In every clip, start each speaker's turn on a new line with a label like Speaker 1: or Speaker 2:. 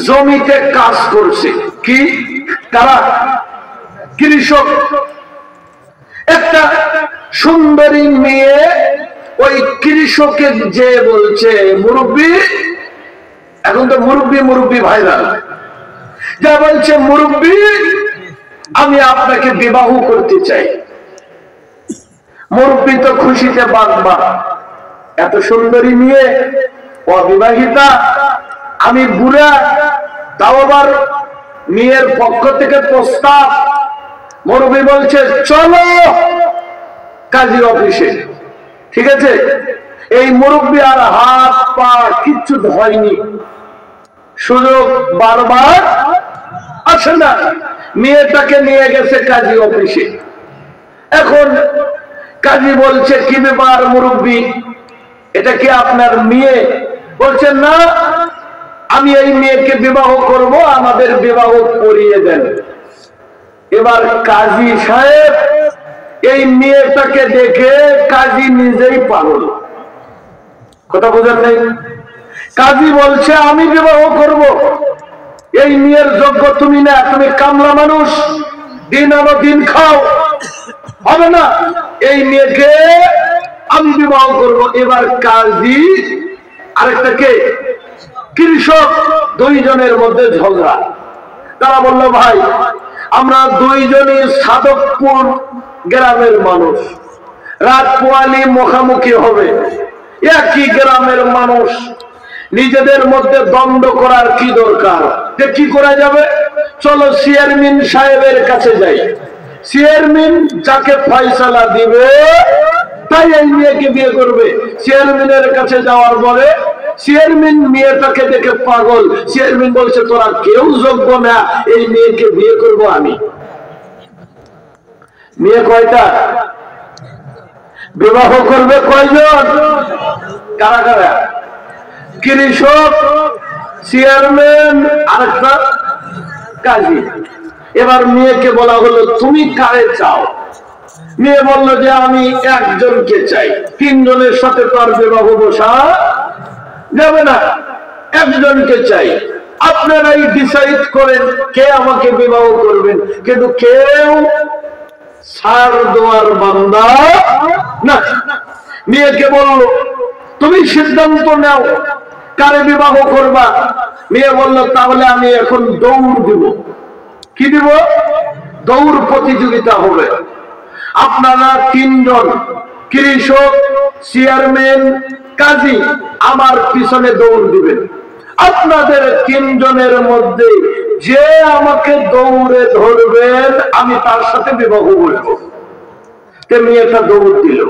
Speaker 1: জমিতে কাজ করছে। কি তারা? কৃষক। একটা সুন্দরী মেয়ে ওই কৃষকের যে বলছে, মুরব্বী, এখন তো মুরব্বী মুরব্বী ভাইরাল, যা বলছে, মুরব্বী আমি আপনাকে বিবাহ করতে চাই। মুরব্বী তো খুশিতে বাঁচবা, এত সুন্দরী মেয়ে, অবিবাহিতা, আমি বুড়া, তাও আবার মেয়ের পক্ষ থেকে প্রস্তাব। মুরব্বী বলছে চলো কাজী অফিসে। ঠিক আছে, এই মুরব্বী আর হাত পা কিচ্ছু হয়নি, সুযোগ বারবার আসে না। মেয়েটাকে নিয়ে গেছে কাজী অফিসে। এখন কাজী বলছে কি ব্যাপার মুরব্বী, এটা কি আপনার মেয়ে? বলছেন না, আমি এই মেয়েকে বিবাহ করব, আমাদের বিবাহ করিয়ে দেন। এবার কাজী সাহেব এই মেয়েটাকে দেখে কাজী নিজেই পাগল। কথা বোঝেন নাই? কাজী বলছে আমি বিবাহ করব, এই মেয়ের যোগ্য তুমি না, তুমি কামলা মানুষ, দিন আনো দিন খাও, হবে না, এই মেয়েকে আমি বিবাহ করব। এবার কাজী আরেকটাকে কৃষক, দুইজনের মধ্যে ঝগড়া। তারা বলল ভাই আমরা দুইজনই সাদকপুর গ্রামের মানুষ, রাত পোয়ালি মুখামুখি হবে, একই গ্রামের মানুষ, নিজেদের মধ্যে দ্বন্দ্ব করার কি দরকার? যে কি করা যাবে, চলো চেয়ারম্যান সাহেবের কাছে যাই, চেয়ারম্যান যাকে ফয়সালা দিবে তাই এই মেয়েকে বিয়ে করবে। চেয়ারম্যানের কাছে যাওয়ার পরে চেয়ারম্যান মেয়েটাকে দেখে পাগল। চেয়ারম্যান বলছে তোরা কেউ যোগ্য না, এই মেয়েকে বিয়ে করব আমি। মেয়ে কয়টা? বিবাহ করবে কয়জন? কারা কারা? কৃষক, চেয়ারম্যান, আরেকটা কাজী। এবার মেয়েকে বলা হলো তুমি কারে চাও? মেয়ে বলল যে আমি একজনকে চাই। তিনজনের সাথে তো আর বিবাহ বসা যাবে না, একজনকে চাই, আপনারাই ডিসাইড করেন কে আমাকে বিবাহ করবেন। কিন্তু কেউ ছাড় দেওয়ার বান্দা না। মেয়েকে বলল তুমি সিদ্ধান্ত নাও কারে বিবাহ করবা। মেয়ে বলল তাহলে আমি এখন দৌড় দিব। কি দিব? দৌড় প্রতিযোগিতা হবে। আপনারা তিনজন, কৃষক, চেয়ারম্যান, কাজী, আমার পিছনে দৌড় দিবেন। আপনাদের তিনজনের মধ্যে যে আমাকে দৌড়ে ধরবেন আমি তার সাথে বিবাহ করব। মেয়েটা দৌড় দিল,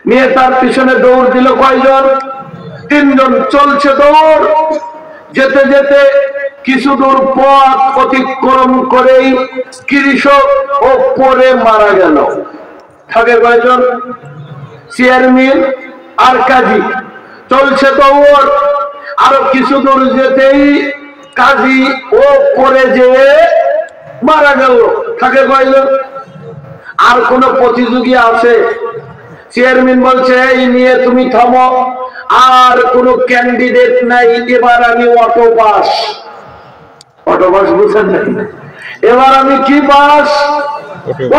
Speaker 1: মেয়ে তার পিছনে দৌড় দিল। কয়জন? তিনজন। চলছে দৌড়, যেতে যেতে কিছু দূর পথ অতিক্রম করেই কৃষক ও পরে মারা গেল। থাকে কয়জন? চেয়ারম্যান আর কাজী। চলছে দৌড়, আরো কিছু দূর যেতেই কাজী ও পরে যেয়ে মারা গেল। থাকে কয়জন? আর কোন প্রতিযোগী আছে? চেয়ারম্যান বলছে এই নিয়ে তুমি থামো, আর কোন ক্যান্ডিডেট নাই, এবার আমি অটো পাস। অটো পাস বুঝেন নাই? এবার আমি কি পাস?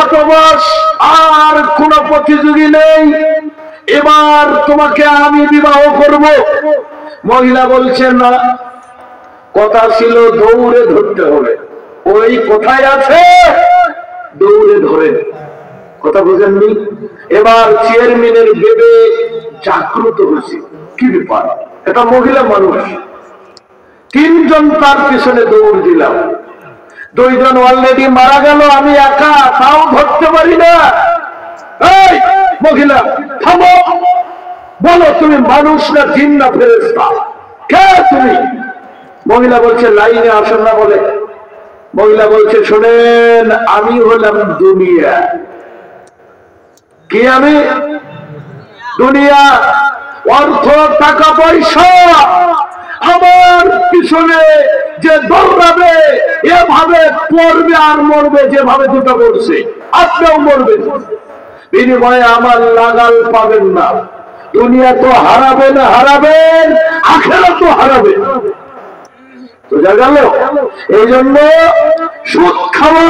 Speaker 1: Auto pass. আর কোন প্রতিযোগী নেই, এবার তোমাকে আমি বিবাহ করব। মহিলা বলছে না, কথা ছিল দৌড়ে ধরতে হবে, ওই কোথায় আছে দৌড়ে ধরে। কথা বুঝেননি? এবার চেয়ারম্যানের ভেবে জাগ্রত হয়েছে, কি ব্যাপার, এটা মহিলা মানুষ। তিনজন তার পিছনে দৌড় দিলাম, দুইজন অলরেডি মারা গেল, আমি একা, তাও ধরতে পারি না। এই মহিলা থামো, বলো তুমি মানুষ না জিন না ফেরেশতা, কে তুমি? মহিলা বলছে লাইনে আসেন না বলে। মহিলা বলছে শোনেন, আমি হলাম দুনিয়া। কি আমি? দুনিয়া, অর্থ, টাকা পয়সা। আমার পিছনে যে দৌড়াবে এভাবে পড়বে আর মরবে, যেভাবে দুটো পড়ছে আপনিও মরবেন, বিনিময়ে আমার লাগাল পাবেন না। দুনিয়া তো হারাবেন, হারাবেন, আখেরাত তো হারাবেন। বোঝা গেল? এই জন্য সুদ খাওয়া